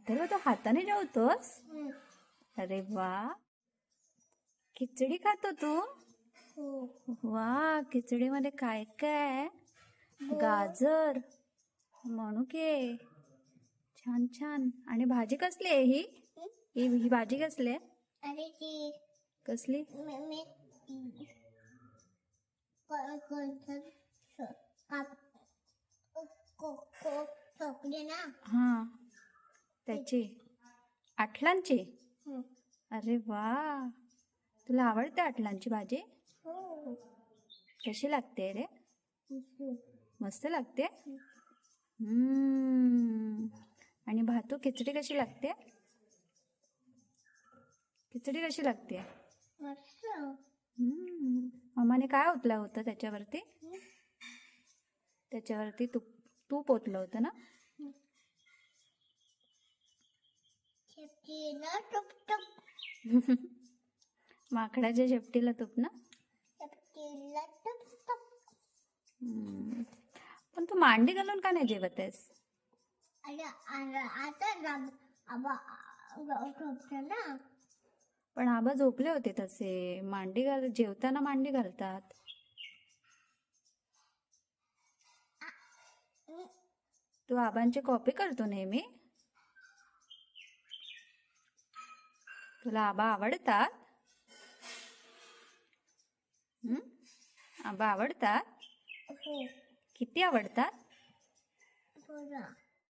अथर्व तू हाताने जेवतोस? अरे वा. खिचडी खातो तू? वा, खिचडीमध्ये काय काय? गाजर, मनुके, छान छान. आणि भाजी कसली आहे ही? ही भाजी कसली आहे? कसली? हा, त्याची आटलांची. अरे वा, तुला आवडते आटलांची भाजी? कशी लागते रे? मस्त लागते. आणि भातू खिचडी कशी लागते? खिचडी कशी लागते? मम्माने काय ओतलं होतं त्याच्यावरती? त्याच्यावरती तूप ओतलं होतं ना? माकडाच्या शेपटीला तूप ना? पण तू मांडी घालून का नाही जेवत आहेस? पण आबा झोपले होते तसे. मांडी जेवताना मांडी घालतात. तू आबांची कॉपी करतो नेहमी. तुला आबा आवडतात? आबा आवडतात? किती आवडतात?